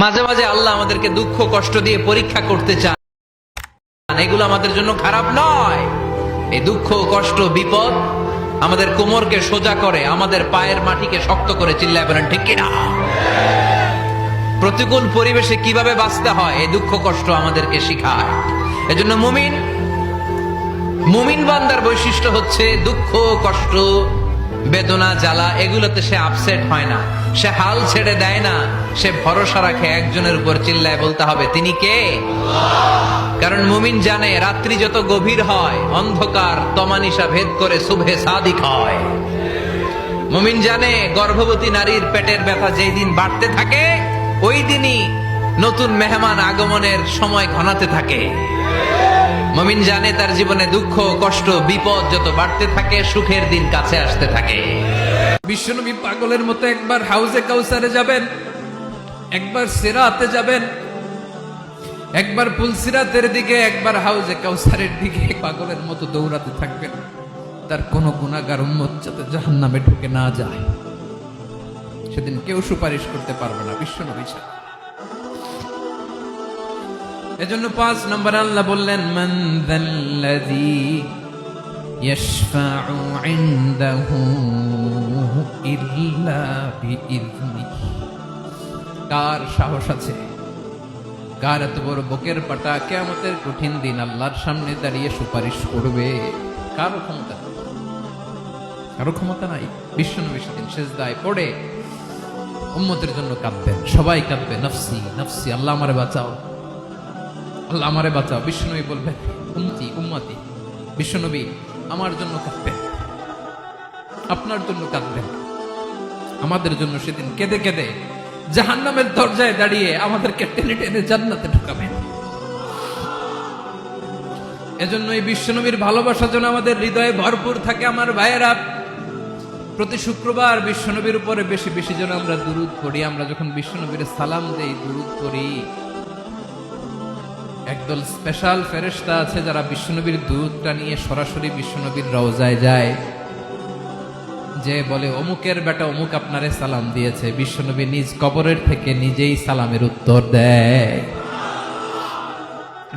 মাঝে মাঝে আল্লাহ আমাদেরকে দুঃখ কষ্ট দিয়ে পরীক্ষা করতে চান, এগুলো আমাদের জন্য খারাপ নয়। এই দুঃখ কষ্ট বিপদ আমাদের কোমরকে সোজা করে, আমাদের পায়ের মাটিকে শক্ত করে। চিল্লায় বলেন ঠিক কিনা? প্রতিকূল পরিবেশে কিভাবে বাঁচতে হয় এই দুঃখ কষ্ট আমাদেরকে শিখায়। এজন্য মুমিন বান্দার বৈশিষ্ট্য হচ্ছে দুঃখ কষ্ট বেদনা জ্বালা এগুলোতে সে আপসেট হয় না, সে হাল ছেড়ে দেয় না, সে ভরসা রাখে একজনের উপর। চিল্লায় বলতে হবে তিনি কে? কারণ মুমিন জানে রাত্রি যত গভীর হয় অন্ধকার তমানিসা ভেদ করে সুবহে সাদিক হয়। মুমিন জানে গর্ভবতী নারীর পেটের ব্যথা যেই দিন বাড়তে থাকে ওই দিনই নতুন মেহমান আগমনের সময় ঘনাতে থাকে। মুমিন জানে তার জীবনে দুঃখ কষ্ট বিপদ যত বাড়তে থাকে সুখের দিন কাছে আসতে থাকে। বিশ্বনবী পাগলের মতো একবার হাউজে কাউসারে যাবেন, একবার সিরাতে যাবেন, একবার পুলসিরাতের দিকে, একবার হাউজে কাউসারের দিকে পাগলের মতো দৌড়াতে থাকবেন। তার কোন গুনাহগার উম্মত যাতে জাহান্নামে ঢুকে না যায়, সেদিন কেউ সুপারিশ করতে পারবে না বিশ্বনবী ছাড়া। এজন্য 5 নম্বর আল্লাহ বললেন মান যাল্লাযী ইয়াশফাউ ইনদাহু ইল্লা বিইযনিহি। কার সাহস আছে, কার এত বড় বুকের পাটা কিয়ামতের কঠিন দিন আল্লাহর সামনে দাঁড়িয়ে সুপারিশ করবে? কারো ক্ষমতা নেই, কারো ক্ষমতা নাই। বিশ্বনবী সেদিন সিজদায় পড়ে উম্মতের জন্য কাঁদবেন, সবাই কাঁদবে নফসি নফসি, আল্লাহ আমারে বাঁচাও, আল্লাহ আমারে বাঁচাও। বিশ্বনবী বলবেন উম্মতি উম্মতি। বিশ্বনবী আমার জন্য কাঁদবেন, আপনার জন্য কাঁদবেন, আমাদের জন্য সেদিন কেঁদে কেঁদে জাহান্নামের দরজায় দাঁড়িয়ে আমাদেরকে টেনে টেনে জান্নাতে ঢুকাবেন। এজন্য এই বিশ্বনবীর ভালোবাসা যেন আমাদের হৃদয়ে ভরপুর থাকে। আমার ভাইয়েরা, প্রতি শুক্রবার বিশ্বনবীর উপরে বেশি বেশি যেন আমরা দুরূদ পড়ি। আমরা যখন বিশ্বনবীর সালাম দেই, দুরূদ পড়ি, একদল স্পেশাল ফেরেশতা আছে যারা বিশ্বনবীর দুরূদটা নিয়ে সরাসরি বিশ্বনবীর রওজায় যায়, যে বলে অমুকের বেটা অমুক আপনারে সালাম দিয়েছে। বিশ্বনবী নিজ কবরের থেকে নিজেই সালামের উত্তর দেয়।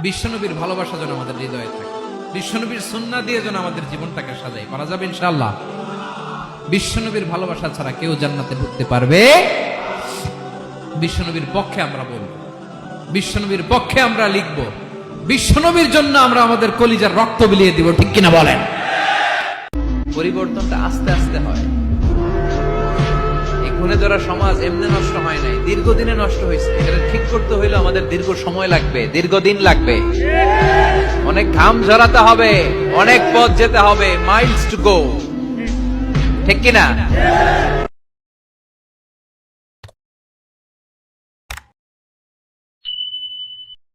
বিশ্বনবীর ভালোবাসা যেন আমাদের হৃদয়ে থাকে, বিশ্বনবীর সুন্নাহ দিয়ে যেন আমাদের জীবনটাকে সাজাই। পারা যাবে ইনশাআল্লাহ। বিশ্বনবীর ভালোবাসা ছাড়া কেউ জান্নাতে ঢুকতে পারবে? বিশ্বনবীর পক্ষে আমরা বলবো, বিশ্বনবীর পক্ষে আমরা লিখব, বিশ্বনবীর জন্য আমরা আমাদের কলিজার রক্ত বিলিয়ে দিব। ঠিক কিনা বলেন? পরিবর্তনটা আস্তে আস্তে হয়। এই খুনে ধরা সমাজ এমনি নষ্ট হয় নাই, দীর্ঘদিনে নষ্ট হয়েছে। এটা ঠিক করতে হইলে আমাদের দীর্ঘ সময় লাগবে, দীর্ঘদিন লাগবে, অনেক ঘাম ঝরাতে হবে, অনেক পথ যেতে হবে, মাইলস টু গো। ঠিক কিনা?